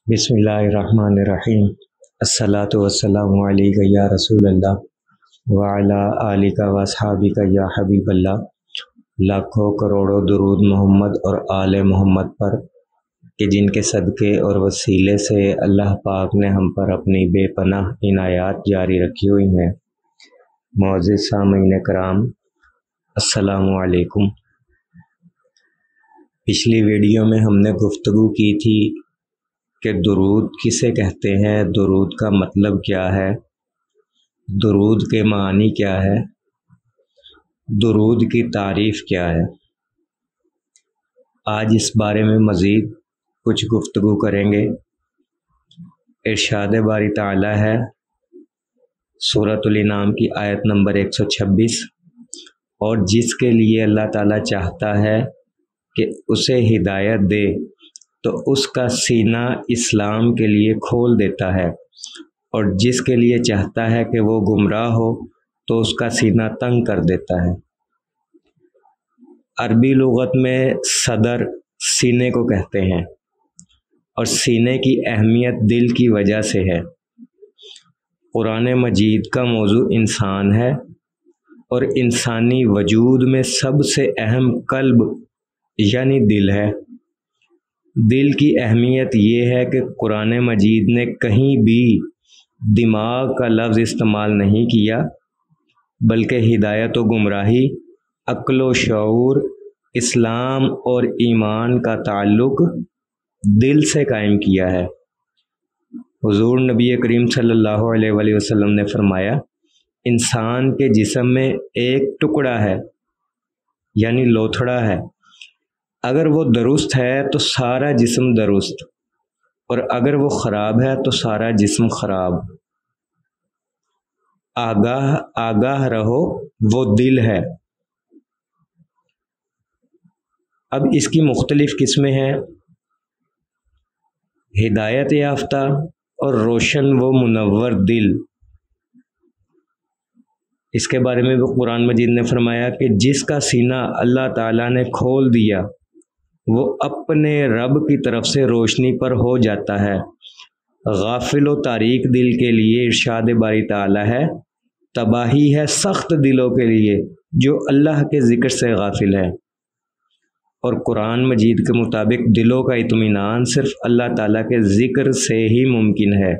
बिस्मिल्लाहिर्रहमानिर्रहीम। अस्सलातु वस्सलामु अलैका या रसूल अल्लाह व अला आलिका व अस्हाबिका या हबीब अल्लाह। लाखों करोड़ों दुरूद मोहम्मद और आले मोहम्मद पर कि जिनके सदक़े और वसीले से अल्लाह पाक ने हम पर अपनी बेपनाह इनायात जारी रखी हुई हैं। मुअज़्ज़िज़ सामीन कराम, अस्सलामु अलैकुम। पिछली वीडियो में हमने गुफ्तगू की थी कि दुरूद किसे कहते हैं, दुरूद का मतलब क्या है, दुरूद के मानी क्या है, दुरूद की तारीफ़ क्या है। आज इस बारे में मज़ीद कुछ गुफ्तगू करेंगे। इरशाद बारी ताला है सूरतुल इनाम की आयत नंबर 126, और जिसके लिए अल्लाह ताला चाहता है कि उसे हिदायत दे तो उसका सीना इस्लाम के लिए खोल देता है, और जिसके लिए चाहता है कि वो गुमराह हो तो उसका सीना तंग कर देता है। अरबी लुगत में सदर सीने को कहते हैं, और सीने की अहमियत दिल की वजह से है। कुरान मजीद का मौजू इंसान है, और इंसानी वजूद में सबसे अहम कल्ब यानी दिल है। दिल की अहमियत ये है कि कुरान मजीद ने कहीं भी दिमाग का लफ्ज़ इस्तेमाल नहीं किया, बल्कि हिदायत व गुमराही, अक्ल व शऊर, इस्लाम और ईमान का ताल्लुक़ दिल से कायम किया है। हुज़ूर नबी करीम सल्लल्लाहु अलैहि वसल्लम ने फरमाया, इंसान के जिस्म में एक टुकड़ा है यानी लोथड़ा है, अगर वो दुरुस्त है तो सारा जिस्म दुरुस्त, और अगर वो ख़राब है तो सारा जिस्म ख़राब। आगाह रहो, वो दिल है। अब इसकी मुख्तलिफ़ किस्में हैं, हिदायत याफ्ता और रोशन व मुनव्वर दिल। इसके बारे में वो कुरान मजीद ने फरमाया कि जिसका सीना अल्लाह ताला ने खोल दिया वो अपने रब की तरफ से रोशनी पर हो जाता है। गाफिल व तारीक दिल के लिए इरशाद बारी ताला है, तबाही है सख्त दिलों के लिए जो अल्लाह के ज़िक्र से गाफिल है। और कुरान मजीद के मुताबिक दिलों का इत्मीनान सिर्फ अल्लाह ताला के ज़िक्र से ही मुमकिन है।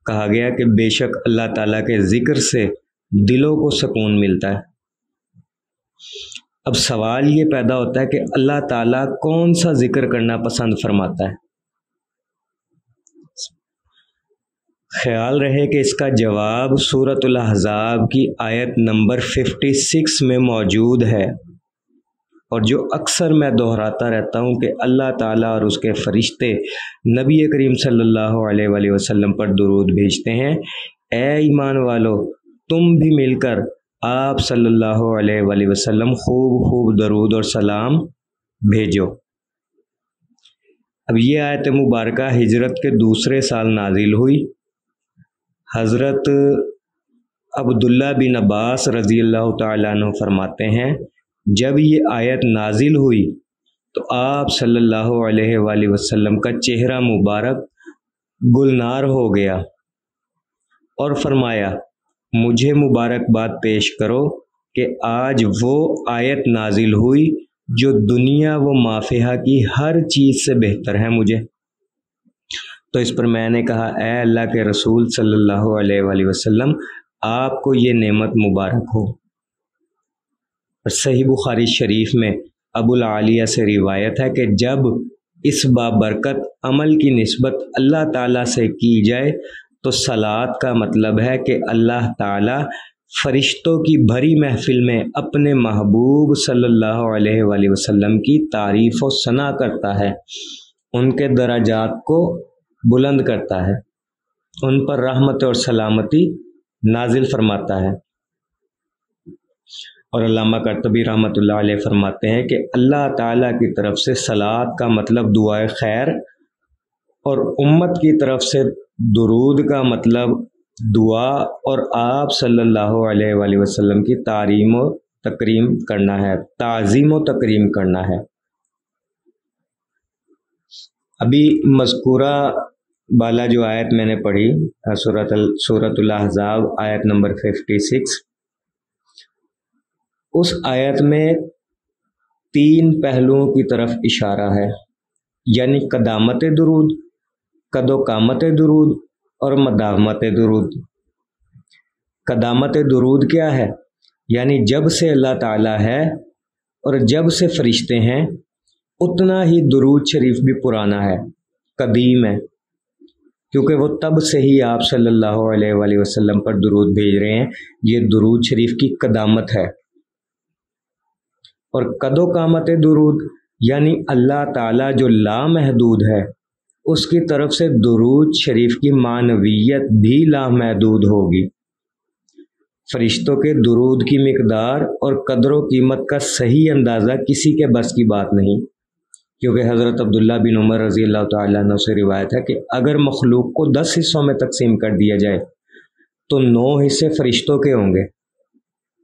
कहा गया कि बेशक अल्लाह ताला के ज़िक्र से दिलों को सुकून मिलता है। अब सवाल ये पैदा होता है कि अल्लाह ताला कौन सा जिक्र करना पसंद फरमाता है। ख्याल रहे कि इसका जवाब सूरतुल अहज़ाब की आयत नंबर 56 में मौजूद है, और जो अक्सर मैं दोहराता रहता हूँ कि अल्लाह ताला और उसके फरिश्ते नबी करीम सल्लल्लाहु अलैहि वसल्लम पर दुरूद भेजते हैं। ए ईमान वालो, तुम भी मिलकर आप सल्लल्लाहु अलैहि वसल्लम खूब दरूद और सलाम भेजो। अब ये आयत मुबारका हिजरत के दूसरे साल नाजिल हुई। हज़रत अब्दुल्ला बिन अब्बास रज़ी अल्लाह तआला अन्हु फरमाते हैं, जब ये आयत नाजिल हुई तो आप सल्लल्लाहु अलैहि वसल्लम का चेहरा मुबारक गुलनार हो गया, और फरमाया, मुझे मुबारकबाद पेश करो कि आज वो आयत नाजिल हुई जो दुनिया व माफिहा की हर चीज़ से बेहतर है मुझे। तो इस पर मैंने कहा, ऐ अल्लाह के रसूल सल्लल्लाहु अलैहि वसल्लम, आपको ये नेमत मुबारक हो। और सही बुखारी शरीफ में अबुल आलिया से रिवायत है कि जब इस बाबरकत अमल की निस्बत अल्लाह ताला से की जाए तो सलात का मतलब है कि अल्लाह ताला फरिश्तों की भरी महफिल में अपने महबूब सल्लल्लाहु अलैहि वसल्लम की तारीफ़ व सना करता है, उनके दराजात को बुलंद करता है, उन पर रहमत और सलामती नाजिल फरमाता है। और अल्लामा कर्तबी रहमतुल्लाह अलैह फरमाते हैं कि अल्लाह ताला की तरफ से सलात का मतलब दुआए खैर, और उम्मत की तरफ से दुरूद का मतलब दुआ और आप सल्लल्लाहु अलैहि वसल्लम की तारीम व तकरीम करना है, ताज़ीम व तकरीम करना है। ابھی مذکورہ بالا جو آیت میں نے پڑھی سورۃ الاحزاب آیت نمبر 56، اس آیت میں 3 پہلوؤں کی طرف اشارہ ہے، یعنی قدامت درود، قد و قامت درود اور مداومت درود۔ قدامت درود کیا ہے؟ یعنی جب سے اللہ تعالیٰ ہے اور جب سے فرشتے ہیں اتنا ہی درود شریف بھی پرانا ہے، قدیم ہے، کیونکہ وہ تب سے ہی آپ صلی اللہ علیہ وآلہ وسلم پر درود بھیج رہے ہیں۔ یہ درود شریف کی قدامت ہے۔ اور قد و قامت درود یعنی اللہ تعالیٰ جو لامحدود ہے اس کی طرف سے درود شریف کی معنویت بھی لامحدود ہوگی۔ فرشتوں کے درود کی مقدار اور قدر و قیمت کا صحیح اندازہ کسی کے بس کی بات نہیں، کیونکہ حضرت عبداللہ بن عمر رضی اللہ تعالیٰ عنہ سے روایت ہے کہ اگر مخلوق کو 10 حصوں میں تقسیم کر دیا جائے تو 9 حصے فرشتوں کے ہوں گے،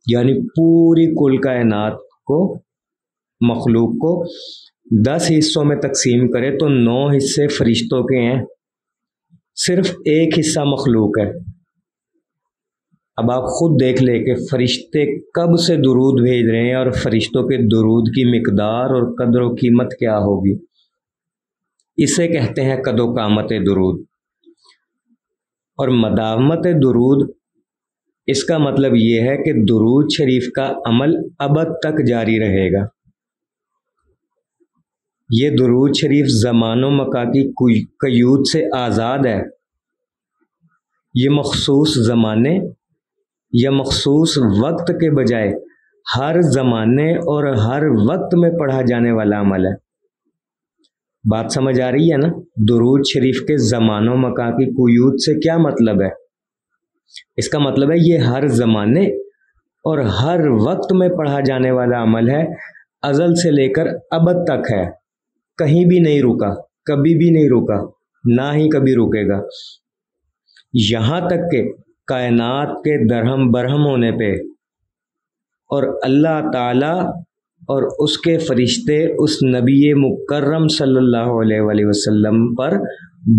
یعنی پوری کل کائنات کو، مخلوق کو 10 حصوں میں تقسیم کرے تو 9 حصے فرشتوں کے ہیں، صرف 1 حصہ مخلوق ہے۔ اب آپ خود دیکھ لیں کہ فرشتے کب سے درود بھیج رہے ہیں اور فرشتوں کے درود کی مقدار اور قدر و قیمت کیا ہوگی۔ اسے کہتے ہیں قد و قامت درود۔ اور مداومت درود، اس کا مطلب یہ ہے کہ درود شریف کا عمل ابد تک جاری رہے گا۔ یہ درود شریف زمان و مکان کی قیود سے آزاد ہے۔ یہ مخصوص زمانے یا مخصوص وقت کے بجائے ہر زمانے اور ہر وقت میں پڑھا جانے والا عمل ہے۔ بات سمجھ آ رہی ہے نا؟ درود شریف کے زمان و مکان کی قیود سے کیا مطلب ہے؟ اس کا مطلب ہے یہ ہر زمانے اور ہر وقت میں پڑھا جانے والا عمل ہے، ازل سے لے کر ابد تک ہے، کہیں بھی نہیں رکا، کبھی بھی نہیں رکا، نہ ہی کبھی رکے گا، یہاں تک کہ کائنات کے درہم برہم ہونے پہ اور اللہ تعالی اور اس کے فرشتے اس نبی مکرم صلی اللہ علیہ وآلہ وسلم پر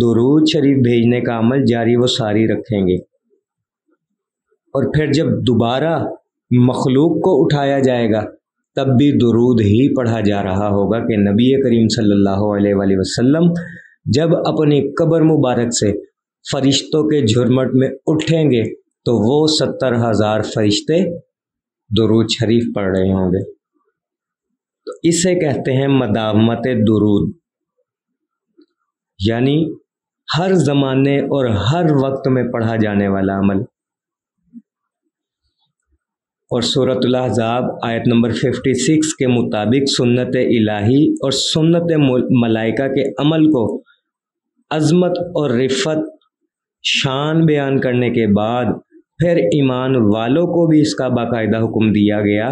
درود شریف بھیجنے کا عمل جاری و ساری رکھیں گے۔ اور پھر جب دوبارہ مخلوق کو اٹھایا جائے گا تب بھی درود ہی پڑھا جا رہا ہوگا کہ نبی کریم صلی اللہ علیہ وآلہ وسلم جب اپنی قبر مبارک سے فرشتوں کے جھرمٹ میں اٹھیں گے تو وہ 70,000 فرشتے درود شریف پڑھ رہے ہوں گے۔ تو اسے کہتے ہیں مداومت درود، یعنی ہر زمانے اور ہر وقت میں پڑھا جانے والا عمل۔ اور سورۃ الاحزاب آیت نمبر 56 کے مطابق سنت الہی اور سنت ملائکہ کے عمل کو عظمت اور رفت شان بیان کرنے کے بعد پھر ایمان والوں کو بھی اس کا باقاعدہ حکم دیا گیا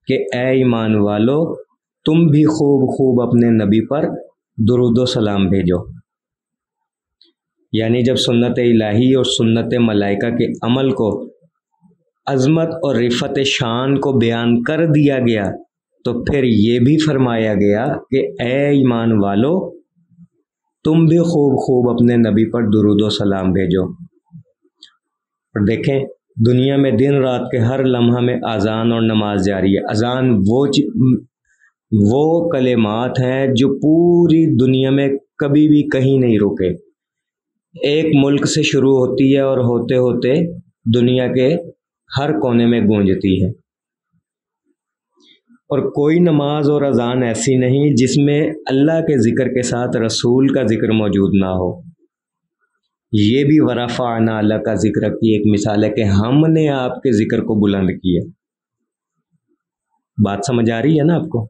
کہ اے ایمان والو تم بھی خوب خوب اپنے نبی پر درود و سلام بھیجو۔ یعنی جب سنت الہی اور سنت ملائکہ کے عمل کو عظمت اور رفت شان کو بیان کر دیا گیا تو پھر یہ بھی فرمایا گیا کہ اے ایمان والو تم بھی خوب خوب اپنے نبی پر درود و سلام بھیجو۔ اور دیکھیں دنیا میں دن رات کے ہر لمحہ میں اذان اور نماز جاری ہے۔ اذان وہ کلمات ہیں جو پوری دنیا میں کبھی بھی کہیں نہیں رکے، ایک ملک سے شروع ہوتی ہے اور ہوتے ہوتے دنیا کے ہر کونے میں گونجتی ہے۔ اور کوئی نماز اور اذان ایسی نہیں جس میں اللہ کے ذکر کے ساتھ رسول کا ذکر موجود نہ ہو۔ یہ بھی ورفعنا اللہ کا ذکر کی ایک مثال ہے کہ ہم نے آپ کے ذکر کو بلند کیا۔ بات سمجھ آ رہی ہے نا آپ کو؟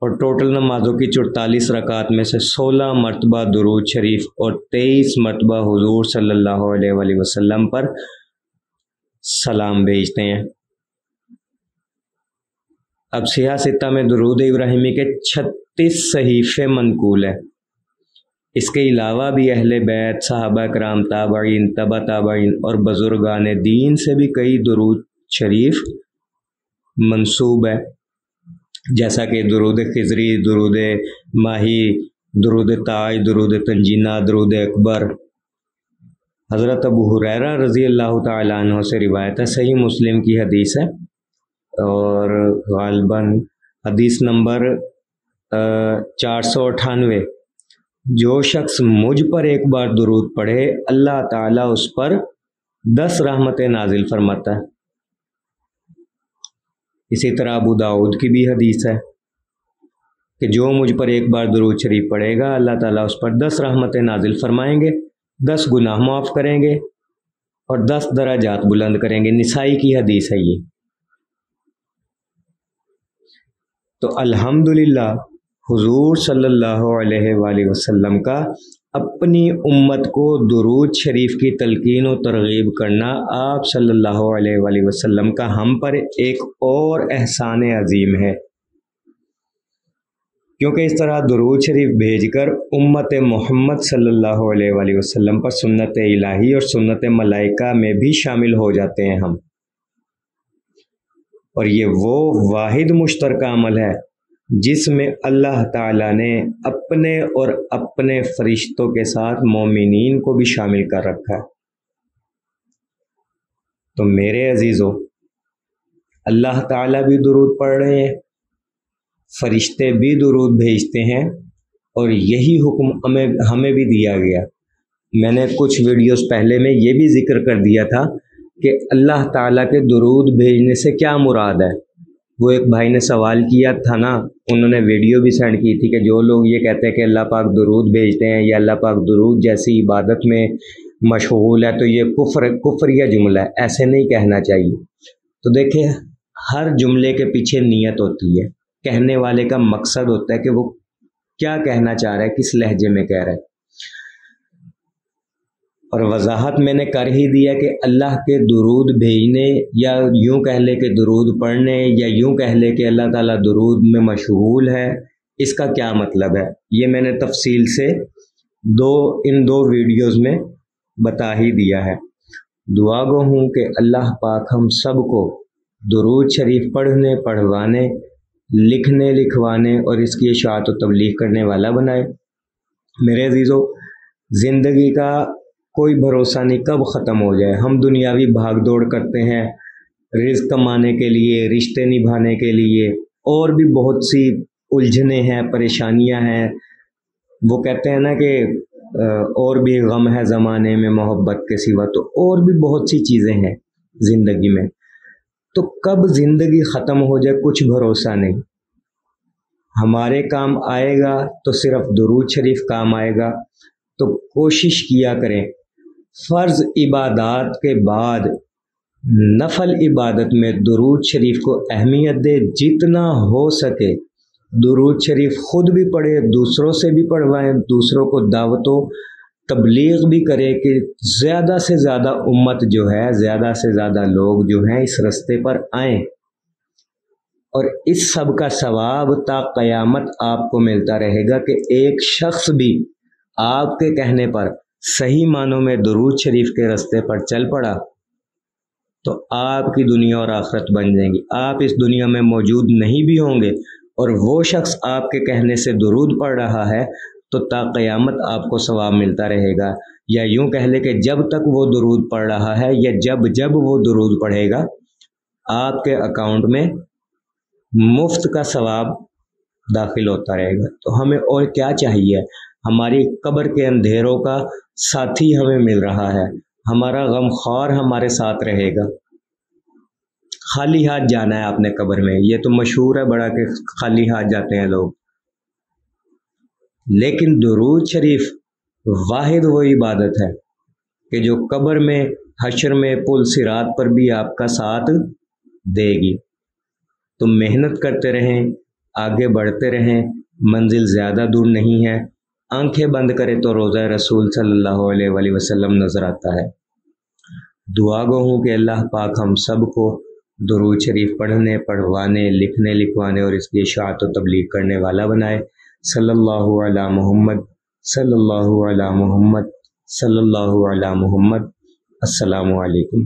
اور ٹوٹل نمازوں کی 44 رکعات میں سے 16 مرتبہ درود شریف اور 23 مرتبہ حضور صلی اللہ علیہ وآلہ وسلم پر سلام بھیجتے ہیں۔ اب صحیح ستہ میں درود ابراہیمی کے 36 صحیفے منقول ہیں۔ اس کے علاوہ بھی اہل بیت، صحابہ کرام، تابعین، تبع تابعین اور بزرگان دین سے بھی کئی درود شریف منسوب ہے، جیسا کہ درود خضری، درود ماہی، درود ताज, दरूद तंजीना, दरूद अकबर। हज़रत अबू हुरैरा रज़ी अल्लाह ताला अन्हु से रिवायत है, सही मुस्लिम की हदीस है और गालिबन हदीस नंबर 498। जो शख्स मुझ पर एक बार दुरूद पढ़े अल्लाह ताला उस पर 10 रहमतें नाजिल फरमाता है। इसी तरह अबू दाऊद की भी हदीस है कि जो मुझ पर एक बार दुरूद शरीफ पढ़ेगा अल्लाह ताला उस पर 10 रहमतें नाजिल फरमाएंगे, 10 गुनाह माफ़ करेंगे और 10 दराजात बुलंद करेंगे। निसाई की हदीस है ये। तो अल्हम्दुलिल्लाह हुजूर सल्लल्लाहु अलैहि वसल्लम का अपनी उम्मत को दुरूद शरीफ की तलकीन और तरगीब करना आप सल्लल्लाहु अलैहि वसल्लम का हम पर एक और एहसान अजीम है, क्योंकि इस तरह दुरूद शरीफ भेजकर उम्मत मोहम्मद सल्लल्लाहु अलैहि वसल्लम पर सुन्नत इलाही और सुन्नत मलाइका में भी शामिल हो जाते हैं हम। और ये वो वाहिद मुश्तरका अमल है जिसमें अल्लाह ताला ने अपने और अपने फरिश्तों के साथ मोमिनीन को भी शामिल कर रखा है। तो मेरे अजीज़ों, अल्लाह ताला भी दुरूद पढ़ रहे हैं, फरिश्ते भी दुरूद भेजते हैं और यही हुक्म हमें भी दिया गया। मैंने कुछ वीडियोस पहले में ये भी जिक्र कर दिया था कि अल्लाह ताला के दुरूद भेजने से क्या मुराद है। वो एक भाई ने सवाल किया था ना, उन्होंने वीडियो भी सेंड की थी कि जो लोग ये कहते हैं कि अल्लाह पाक दुरूद भेजते हैं या अल्लाह पाक दुरूद जैसी इबादत में मशगूल है तो ये कुफ्रिया जुमला है, ऐसे नहीं कहना चाहिए। तो देखिए, हर जुमले के पीछे नीयत होती है, कहने वाले का मकसद होता है कि वो क्या कहना चाह रहा है, किस लहजे में कह रहा है। और वजाहत मैंने कर ही दिया कि अल्लाह के दुरूद भेजने या यूं कह ले कि दुरूद पढ़ने या यूं कह ले कि अल्लाह ताला दुरूद में मशगूल है, इसका क्या मतलब है, ये मैंने तफसील से इन दो वीडियोस में बता ही दिया है। दुआ गो हूँ कि अल्लाह पाक हम सब को दुरूद शरीफ पढ़ने, पढ़वाने, लिखने, लिखवाने और इसकी इशाअत और तबलीग करने वाला बनाए। मेरे अजीज़ों, ज़िंदगी का कोई भरोसा नहीं कब ख़त्म हो जाए। हम दुनियावी भाग दौड़ करते हैं रिज़्क़ कमाने के लिए, रिश्ते निभाने के लिए, और भी बहुत सी उलझने हैं, परेशानियां हैं। वो कहते हैं ना कि और भी गम है ज़माने में मोहब्बत के सिवा, तो और भी बहुत सी चीज़ें हैं ज़िंदगी में। तो कब ज़िंदगी ख़त्म हो जाए कुछ भरोसा नहीं। हमारे काम आएगा तो सिर्फ दुरूद शरीफ काम आएगा। तो कोशिश किया करें फ़र्ज़ इबादत के बाद नफल इबादत में दुरूद शरीफ को अहमियत दे, जितना हो सके दुरूद शरीफ खुद भी पढ़े, दूसरों से भी पढ़वाएं, दूसरों को दावतों तबलीग भी करे कि ज़्यादा से ज़्यादा उम्मत जो है, ज़्यादा से ज़्यादा लोग जो हैं इस रास्ते पर आएँ। और इस सब का सवाब ता क़यामत आपको मिलता रहेगा कि एक शख्स भी आपके कहने पर सही मानों में दुरूद शरीफ के रास्ते पर चल पड़ा तो आपकी दुनिया और आखिरत बन जाएंगी। आप इस दुनिया में मौजूद नहीं भी होंगे और वो शख्स आपके कहने से दुरूद पढ़ रहा है तो ता क़यामत आपको सवाब मिलता रहेगा। या यूं कह ले कि जब तक वो दुरूद पढ़ रहा है या जब वो दुरूद पढ़ेगा, आपके अकाउंट में मुफ्त का सवाब दाखिल होता रहेगा। तो हमें और क्या चाहिए। हमारी कब्र के अंधेरों का साथी हमें मिल रहा है, हमारा गमख्वार हमारे साथ रहेगा। खाली हाथ जाना है आपने कब्र में, ये तो मशहूर है बड़ा कि खाली हाथ जाते हैं लोग। लेकिन दुरूद शरीफ वाहिद वो इबादत है कि जो कब्र में, हश्र में, पुल सिरात पर भी आपका साथ देगी। तो मेहनत करते रहें, आगे बढ़ते रहें, मंजिल ज़्यादा दूर नहीं है। आंखें बंद करें तो रोज़ा रसूल सल्लल्लाहु अलैहि वसल्लम नज़र आता है। दुआ गो हूँ कि अल्लाह पाक हम सब को दुरूद शरीफ पढ़ने, पढ़वाने, लिखने, लिखवाने और इसकी इशाअत और तबलीग करने वाला बनाए। सल्लल्लाहु अला मुहम्मद, सल्लल्लाहु अला मुहम्मद, सल्लल्लाहु अला मुहम्मद। अस्सलामु अलैकुम।